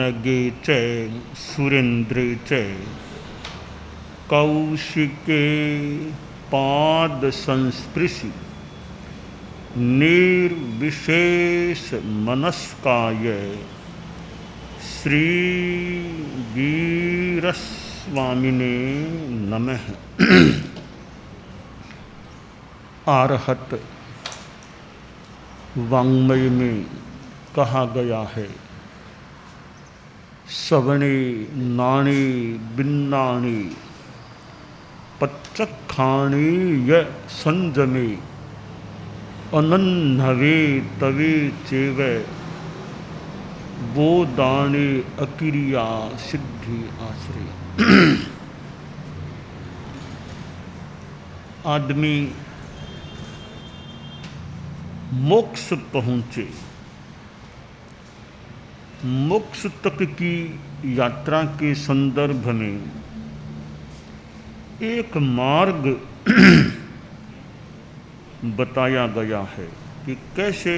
नगे च सुरेन्द्रे च कौशिके पाद संस्पृशि निर्विशेष मनस्काय श्री वीरस्वामिने नमः। आरहत वाङ्मय में कहा गया है, सवणे नाणे बिन्नाणे पच्चखाणे य संजमे अनन्नवे तवे चेव वो दाने अकिरिया सिद्धि आश्रय। आदमी मोक्ष पहुँचे, मोक्ष तक की यात्रा के संदर्भ में एक मार्ग बताया गया है कि कैसे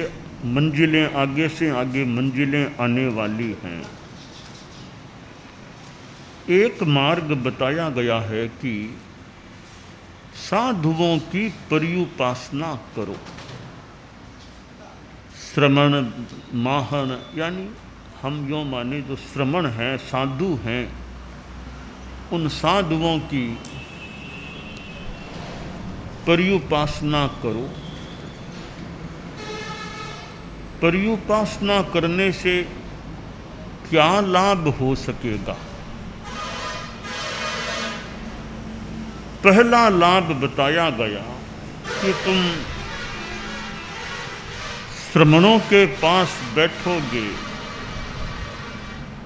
मंजिलें आगे से आगे मंजिलें आने वाली हैं। एक मार्ग बताया गया है कि साधुओं की पर्युपासना करो। श्रमण माहन यानी हम यो माने जो श्रमण हैं, साधु हैं, उन साधुओं की पर्युपासना करो। पर्युपासना करने से क्या लाभ हो सकेगा? पहला लाभ बताया गया कि तुम श्रमणों के पास बैठोगे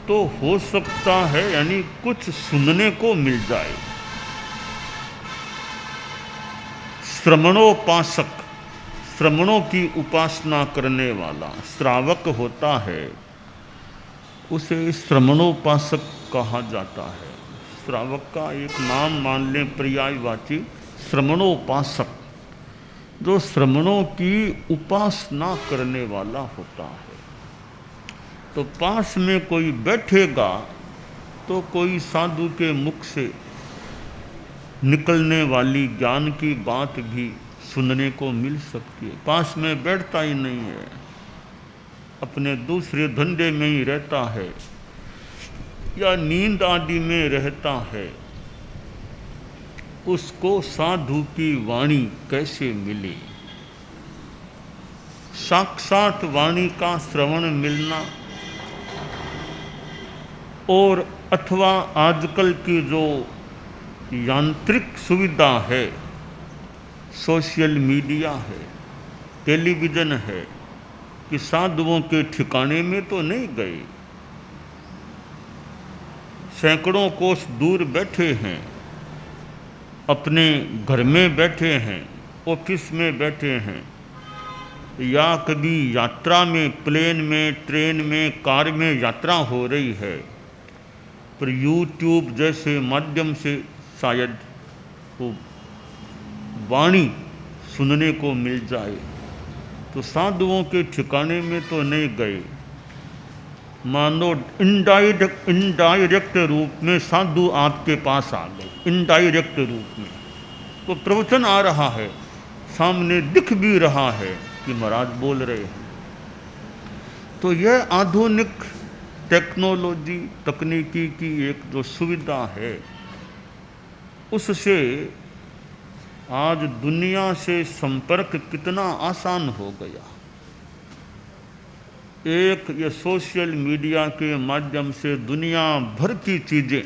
तो हो सकता है यानी कुछ सुनने को मिल जाए। श्रमणोपासक, श्रमणों की उपासना करने वाला श्रावक होता है, उसे श्रमणोपासक कहा जाता है। श्रावक का एक नाम मान लें पर्यायवाची श्रमणोपासक, जो श्रमणों की उपासना करने वाला होता है। तो पास में कोई बैठेगा तो कोई साधु के मुख से निकलने वाली ज्ञान की बात भी सुनने को मिल सकती है। पास में बैठता ही नहीं है, अपने दूसरे धंधे में ही रहता है या नींद आदि में रहता है, उसको साधु की वाणी कैसे मिले? साक्षात वाणी का श्रवण मिलना और अथवा आजकल की जो यांत्रिक सुविधा है, सोशल मीडिया है, टेलीविज़न है, कि साधुओं के ठिकाने में तो नहीं गए, सैकड़ों कोस दूर बैठे हैं, अपने घर में बैठे हैं, ऑफिस में बैठे हैं, या कभी यात्रा में प्लेन में, ट्रेन में, कार में यात्रा हो रही है, पर यूट्यूब जैसे माध्यम से शायद वो वाणी सुनने को मिल जाए। तो साधुओं के ठिकाने में तो नहीं गए, मानो इनडायरेक्ट रूप में साधु आपके पास आ गए, इनडायरेक्ट रूप में। तो प्रवचन आ रहा है, सामने दिख भी रहा है कि महाराज बोल रहे हैं। तो यह आधुनिक टेक्नोलॉजी, तकनीकी की एक जो सुविधा है, उससे आज दुनिया से संपर्क कितना आसान हो गया। एक ये सोशल मीडिया के माध्यम से दुनिया भर की चीज़ें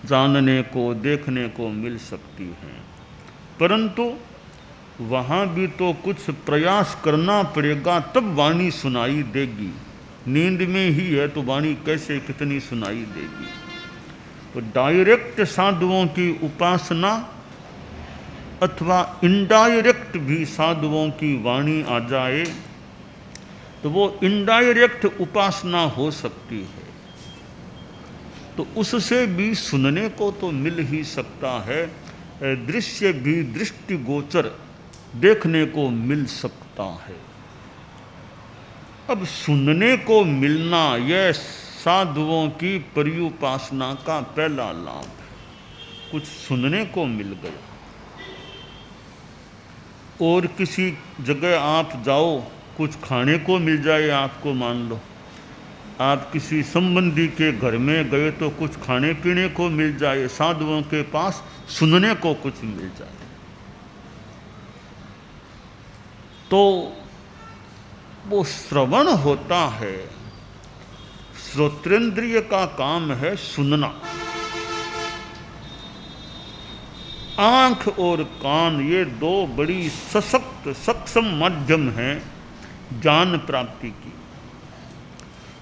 जानने को, देखने को मिल सकती हैं, परंतु वहाँ भी तो कुछ प्रयास करना पड़ेगा, तब वाणी सुनाई देगी। नींद में ही है तो वाणी कैसे, कितनी सुनाई देगी? तो डायरेक्ट साधुओं की उपासना अथवा इनडायरेक्ट भी साधुओं की वाणी आ जाए तो वो इनडायरेक्ट उपासना हो सकती है। तो उससे भी सुनने को तो मिल ही सकता है, दृश्य भी दृष्टिगोचर देखने को मिल सकता है। अब सुनने को मिलना, यह साधुओं की पर्युपासना का पहला लाभ, कुछ सुनने को मिल गया। और किसी जगह आप जाओ, कुछ खाने को मिल जाए आपको, मान लो आप किसी संबंधी के घर में गए तो कुछ खाने पीने को मिल जाए, साधुओं के पास सुनने को कुछ मिल जाए, तो वो श्रवण होता है। श्रोत्रेंद्रिय का काम है सुनना। आंख और कान ये दो बड़ी सशक्त सक्षम माध्यम हैं ज्ञान प्राप्ति की।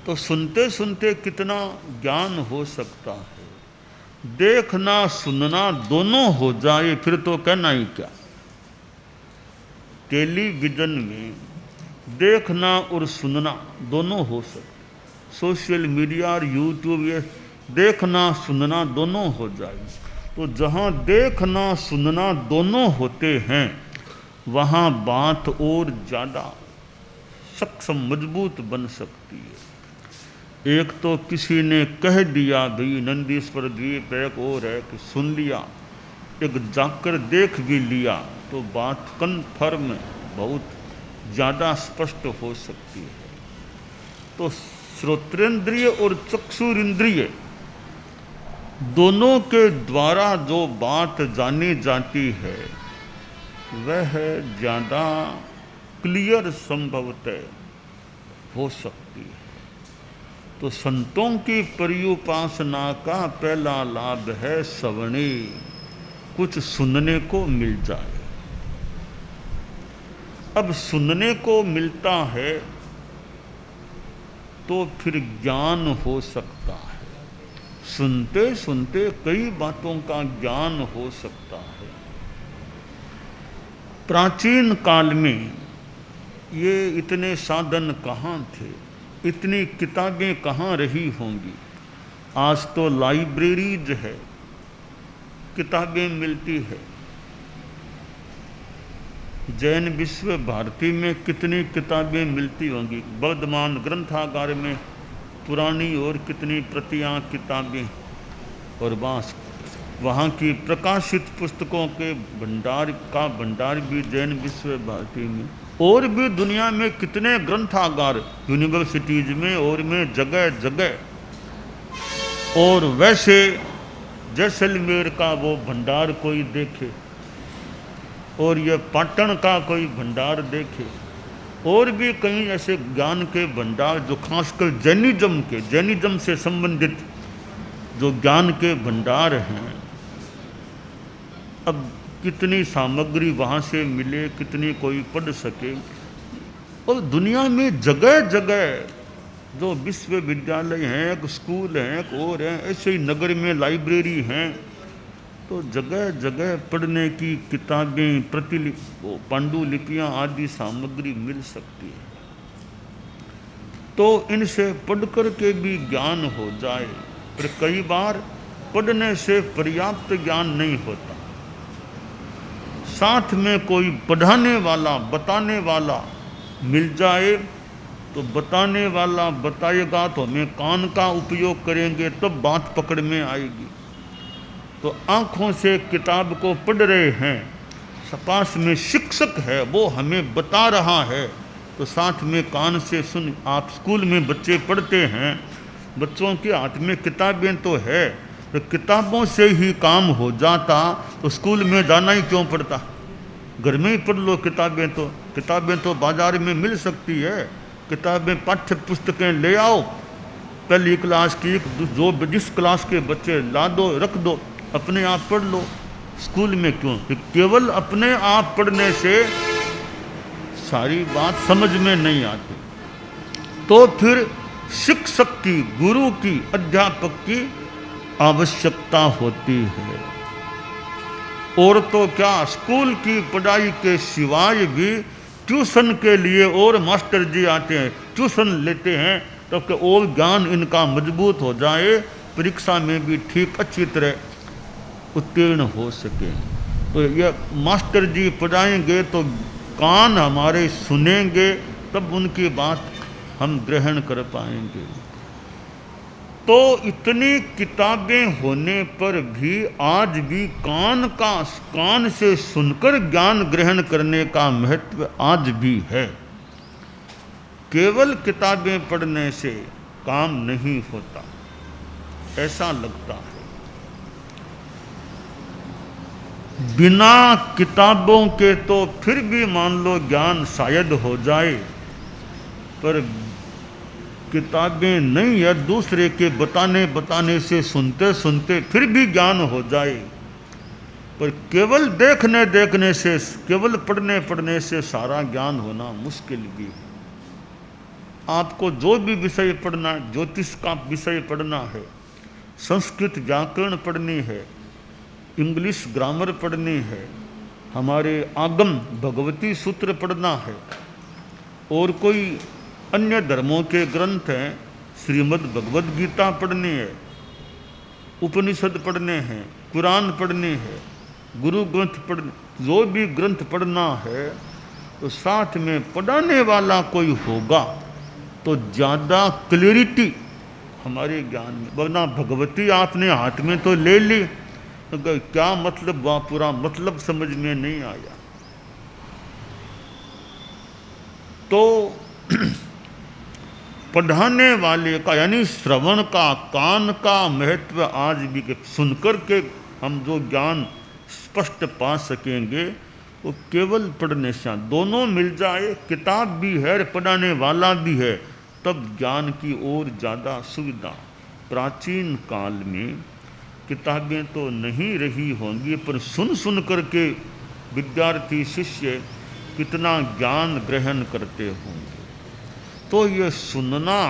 तो सुनते सुनते कितना ज्ञान हो सकता है। देखना सुनना दोनों हो जाए फिर तो कहना ही क्या। टेलीविजन में देखना और सुनना दोनों हो सकते, सोशल मीडिया और यूट्यूब ये देखना सुनना दोनों हो जाए। तो जहाँ देखना सुनना दोनों होते हैं वहाँ बात और ज़्यादा सक्षम मजबूत बन सकती है। एक तो किसी ने कह दिया भाई नंदीश्वर द्वीप एक और है कि सुन लिया, एक जाकर देख भी लिया तो बात कन्फर्म बहुत ज़्यादा स्पष्ट हो सकती है। तो श्रोत्रेंद्रिय और चक्षुरेंद्रिय दोनों के द्वारा जो बात जानी जाती है वह ज़्यादा क्लियर संभवतः हो सकती है। तो संतों की पर्युपासना का पहला लाभ है श्रवणे, कुछ सुनने को मिल जाए। अब सुनने को मिलता है तो फिर ज्ञान हो सकता है। सुनते सुनते कई बातों का ज्ञान हो सकता है। प्राचीन काल में ये इतने साधन कहाँ थे, इतनी किताबें कहाँ रही होंगी। आज तो लाइब्रेरीज है, किताबें मिलती है। जैन विश्व भारती में कितनी किताबें मिलती होंगी। वर्धमान ग्रंथागार में पुरानी और कितनी प्रतियां किताबें, और वहाँ की प्रकाशित पुस्तकों के भंडार भी जैन विश्व भारती में। और भी दुनिया में कितने ग्रंथागार यूनिवर्सिटीज में और में जगह जगह। और वैसे जैसलमेर का वो भंडार कोई देखे और ये पाटन का कोई भंडार देखे, और भी कई ऐसे ज्ञान के भंडार जो खासकर जैनिज्म से संबंधित जो ज्ञान के भंडार हैं। अब कितनी सामग्री वहाँ से मिले, कितनी कोई पढ़ सके। और दुनिया में जगह जगह जो विश्वविद्यालय हैं, स्कूल हैं और हैं, ऐसे ही नगर में लाइब्रेरी हैं। तो जगह जगह पढ़ने की किताबें, पांडुलिपियाँ आदि सामग्री मिल सकती है। तो इनसे पढ़ कर के भी ज्ञान हो जाए। पर कई बार पढ़ने से पर्याप्त ज्ञान नहीं होता। साथ में कोई पढ़ाने वाला, बताने वाला मिल जाए तो बताने वाला बताएगा तो हमें कान का उपयोग करेंगे तब बात पकड़ में आएगी। तो आँखों से किताब को पढ़ रहे हैं, पास में शिक्षक है वो हमें बता रहा है तो साथ में कान से सुन। आप स्कूल में बच्चे पढ़ते हैं, बच्चों के हाथ में किताबें तो है, तो किताबों से ही काम हो जाता तो स्कूल में जाना ही क्यों पड़ता। घर में ही पढ़ लो किताबें तो बाजार में मिल सकती है। किताबें पाठ्य पुस्तकें ले आओ, पहली क्लास की जो जिस क्लास के बच्चे ला दो, रख दो, अपने आप पढ़ लो। स्कूल में क्यों? केवल अपने आप पढ़ने से सारी बात समझ में नहीं आती। तो फिर शिक्षक की, गुरु की, अध्यापक की आवश्यकता होती है। और तो क्या, स्कूल की पढ़ाई के सिवाय भी ट्यूशन के लिए और मास्टर जी आते हैं, ट्यूशन लेते हैं तो कि और ज्ञान इनका मजबूत हो जाए, परीक्षा में भी ठीक अच्छी तरह उत्तीर्ण हो सके। तो यह मास्टर जी पढ़ाएंगे तो कान हमारे सुनेंगे, तब उनकी बात हम ग्रहण कर पाएंगे। तो इतनी किताबें होने पर भी आज भी कान से सुनकर ज्ञान ग्रहण करने का महत्व आज भी है। केवल किताबें पढ़ने से काम नहीं होता, ऐसा लगता है। बिना किताबों के तो फिर भी मान लो ज्ञान शायद हो जाए, पर किताबें नहीं है, दूसरे के बताने से सुनते सुनते फिर भी ज्ञान हो जाए, पर केवल देखने से, केवल पढ़ने से सारा ज्ञान होना मुश्किल भी है। आपको जो भी विषय पढ़ना है, ज्योतिष का विषय पढ़ना है, संस्कृत व्याकरण पढ़नी है, इंग्लिश ग्रामर पढ़नी है, हमारे आगम भगवती सूत्र पढ़ना है, और कोई अन्य धर्मों के ग्रंथ हैं, श्रीमद् भगवद गीता पढ़नी है, उपनिषद पढ़ने हैं, कुरान पढ़नी है, गुरु ग्रंथ पढ़ने, जो भी ग्रंथ पढ़ना है, तो साथ में पढ़ाने वाला कोई होगा तो ज़्यादा क्लैरिटी हमारे ज्ञान में। वरना भगवती आपने हाथ में तो ले ली, तो क्या मतलब, वह पूरा मतलब समझ में नहीं आया। तो पढ़ाने वाले का यानी श्रवण का, कान का महत्व आज भी, सुनकर के हम जो ज्ञान स्पष्ट पा सकेंगे वो केवल पढ़ने से। दोनों मिल जाए, किताब भी है पढ़ाने वाला भी है, तब ज्ञान की ओर ज़्यादा सुविधा। प्राचीन काल में किताबें तो नहीं रही होंगी, पर सुन सुन करके विद्यार्थी शिष्य कितना ज्ञान ग्रहण करते होंगे। तो ये सुनना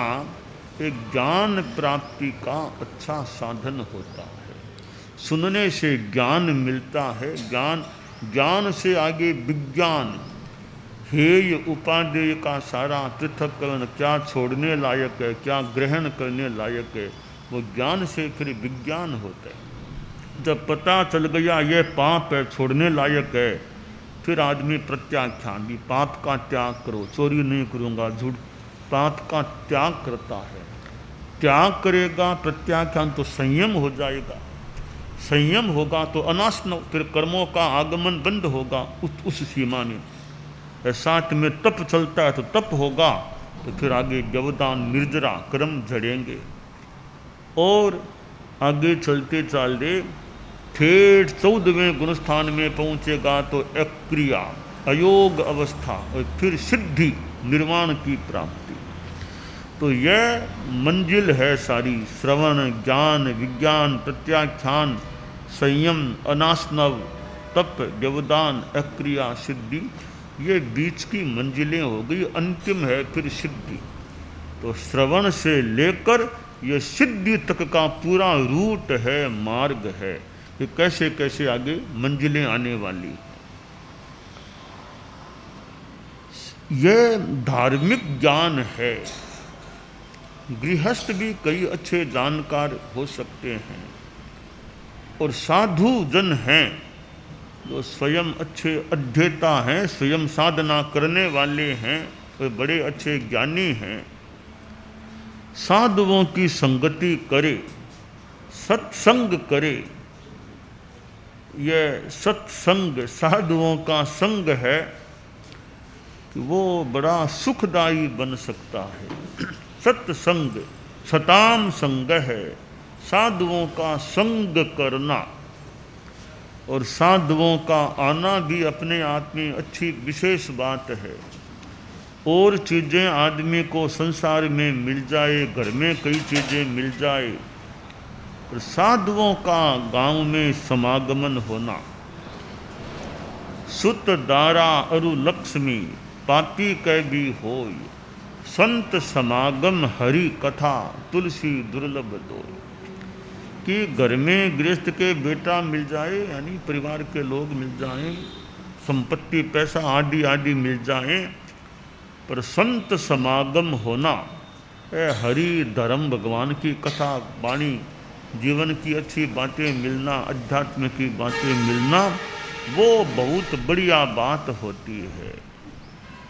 एक ज्ञान प्राप्ति का अच्छा साधन होता है। सुनने से ज्ञान मिलता है, ज्ञान से आगे विज्ञान, हेय उपादेय का सारा पृथक्करण, क्या छोड़ने लायक है, क्या ग्रहण करने लायक है, वो ज्ञान से फिर विज्ञान होता है। जब पता चल गया ये पाप है, छोड़ने लायक है, फिर आदमी प्रत्याख्यान भी, पाप का त्याग करो, चोरी नहीं करूँगा, झूठ, पाप का त्याग करता है। त्याग करेगा प्रत्याख्यान तो संयम हो जाएगा, संयम होगा तो अनासन, फिर कर्मों का आगमन बंद होगा उस सीमा में। साथ में तप चलता है तो तप होगा, तो फिर आगे व्यवधान, निर्जरा कर्म झड़ेंगे, और आगे चलते चलते ठेठ 14वें गुणस्थान में पहुँचेगा तो अक्रिया, अयोग अवस्था, और फिर सिद्धि, निर्वाण की प्राप्ति। तो यह मंजिल है सारी, श्रवण, ज्ञान, विज्ञान, प्रत्याख्यान, संयम, अनासनव, तप, व्यवधान, अक्रिया, सिद्धि, ये बीच की मंजिलें हो गई, अंतिम है फिर सिद्धि। तो श्रवण से लेकर ये सिद्धि तक का पूरा रूट है, मार्ग है, कि कैसे कैसे आगे मंजिलें आने वाली। यह धार्मिक ज्ञान है। गृहस्थ भी कई अच्छे जानकार हो सकते हैं, और साधु जन हैं जो स्वयं अच्छे अध्येता हैं, स्वयं साधना करने वाले हैं, वे बड़े अच्छे ज्ञानी हैं। साधुओं की संगति करे, सत्संग करे। यह सत्संग साधुओं का संग है कि वो बड़ा सुखदायी बन सकता है। सत्संग सताम संग है, साधुओं का संग करना, और साधुओं का आना भी अपने आप में अच्छी विशेष बात है। और चीज़ें आदमी को संसार में मिल जाए, घर में कई चीज़ें मिल जाए, पर साधुओं का गांव में समागमन होना, सुत दारा अरु लक्ष्मी पापी कै भी होय, संत समागम हरि कथा तुलसी दुर्लभ दोय। कि घर में गृहस्थ के बेटा मिल जाए, यानी परिवार के लोग मिल जाएं, संपत्ति पैसा आदि आदि मिल जाएं, पर संत समागम होना, हरि धर्म भगवान की कथा वाणी, जीवन की अच्छी बातें मिलना, अध्यात्म की बातें मिलना, वो बहुत बढ़िया बात होती है।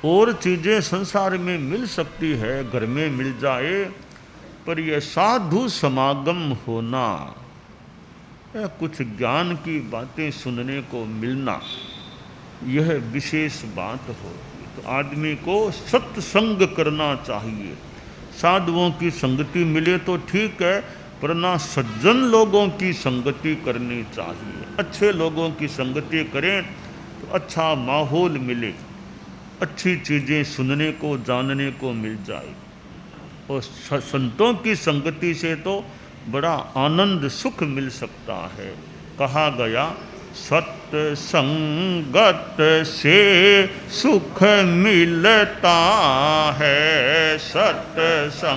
और चीज़ें संसार में मिल सकती है, घर में मिल जाए, पर यह साधु समागम होना, यह कुछ ज्ञान की बातें सुनने को मिलना, यह विशेष बात होती है। तो आदमी को सत्संग करना चाहिए। साधुओं की संगति मिले तो ठीक है, वरना सज्जन लोगों की संगति करनी चाहिए। अच्छे लोगों की संगति करें तो अच्छा माहौल मिले, अच्छी चीज़ें सुनने को जानने को मिल जाए। और संतों की संगति से तो बड़ा आनंद सुख मिल सकता है। कहा गया सत्संगत से सुख मिलता है, सत्संगत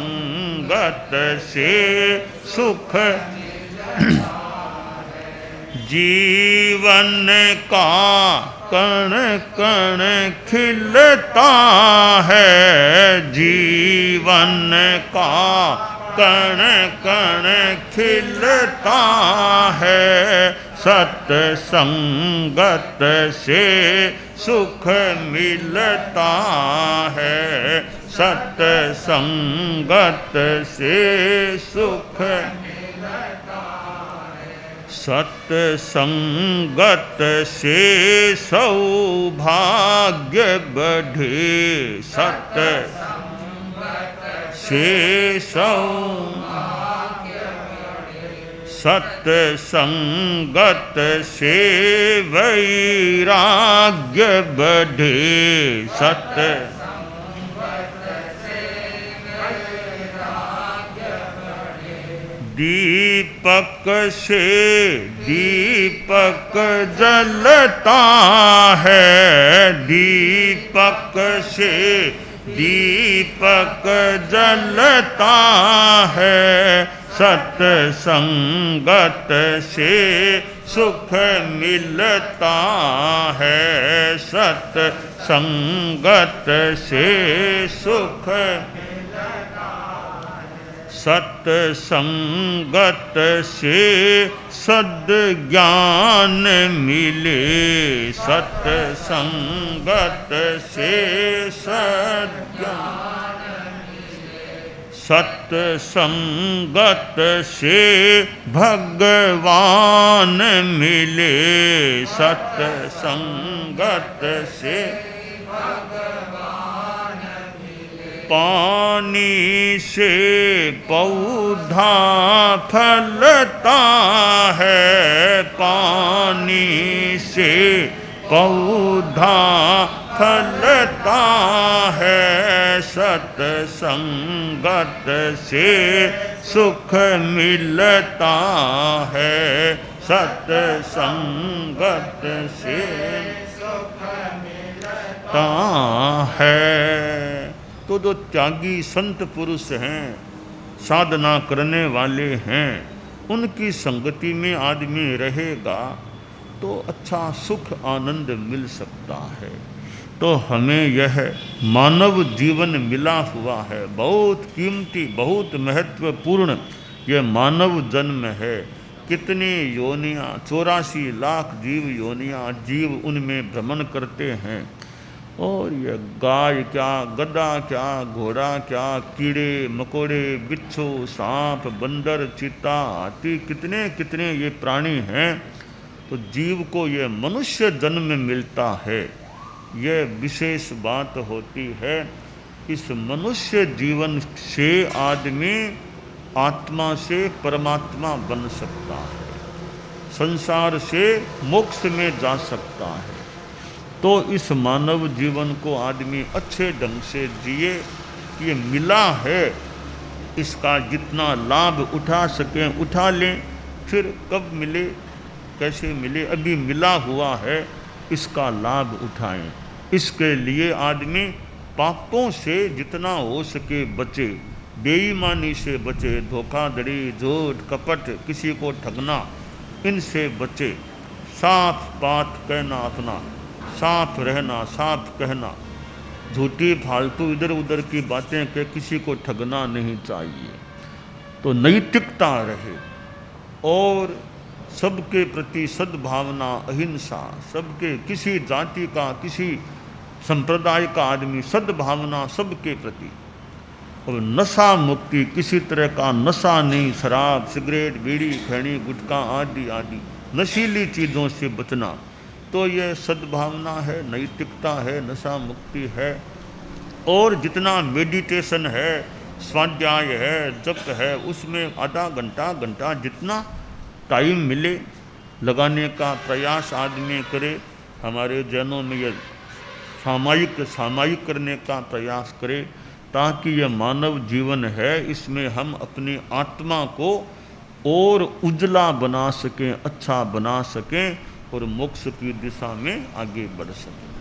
से सुख जीवन का कण कण खिलता है, जीवन का कण कण खिलता है, सत्संगत से सुख मिलता है, सत्संगत से सुख सत्संगत से सौभाग्य बढ़े, सत्संगत से सत्संगत से वैराग्य बढ़े, दीपक से दीपक जलता है, दीपक से दीपक जलता है, सत्संगत से सुख मिलता है, सत्संगत से सुख सत्संगत से सद्ज्ञान मिले, सत्संगत से सद्ज्ञान मिले, सत्संगत से भगवान मिले, सत्संगत से पानी से पौधा फलता है, पानी से पौधा फलता है, सत्संगत से सुख मिलता है, सत्संगत से सुख मिलता है। तो जो त्यागी संत पुरुष हैं, साधना करने वाले हैं, उनकी संगति में आदमी रहेगा तो अच्छा सुख आनंद मिल सकता है। तो हमें यह मानव जीवन मिला हुआ है, बहुत कीमती, बहुत महत्वपूर्ण यह मानव जन्म है। कितनी योनियाँ, 84 लाख जीव योनियाँ, जीव उनमें भ्रमण करते हैं। और ये गाय क्या, गधा क्या, घोड़ा क्या, कीड़े मकोड़े, बिच्छू, सांप, बंदर, चीता, हाथी, कितने कितने ये प्राणी हैं। तो जीव को ये मनुष्य जन्म मिलता है, ये विशेष बात होती है। इस मनुष्य जीवन से आदमी आत्मा से परमात्मा बन सकता है, संसार से मोक्ष में जा सकता है। तो इस मानव जीवन को आदमी अच्छे ढंग से जिए, ये मिला है, इसका जितना लाभ उठा सकें उठा लें। फिर कब मिले, कैसे मिले, अभी मिला हुआ है, इसका लाभ उठाएं। इसके लिए आदमी पापों से जितना हो सके बचे, बेईमानी से बचे, धोखाधड़ी, झूठ, कपट, किसी को ठगना, इनसे बचे। साफ बात कहना, अपना साफ रहना, साफ कहना, झूठी फालतू इधर उधर की बातें कह किसी को ठगना नहीं चाहिए। तो नैतिकता रहे और सबके प्रति सद्भावना, अहिंसा, सबके, किसी जाति का, किसी संप्रदाय का आदमी, सद्भावना सबके प्रति। और नशा मुक्ति, किसी तरह का नशा नहीं, शराब, सिगरेट, बीड़ी, खैनी, गुटखा आदि आदि नशीली चीज़ों से बचना, तो ये सद्भावना है, नैतिकता है, नशा मुक्ति है। और जितना मेडिटेशन है, स्वाध्याय है, जप है, उसमें आधा घंटा घंटा जितना टाइम मिले लगाने का प्रयास आदमी करे। हमारे जैनों में ये सामायिक करने का प्रयास करे, ताकि ये मानव जीवन है, इसमें हम अपनी आत्मा को और उजला बना सकें, अच्छा बना सकें और मोक्ष की दिशा में आगे बढ़ सकें।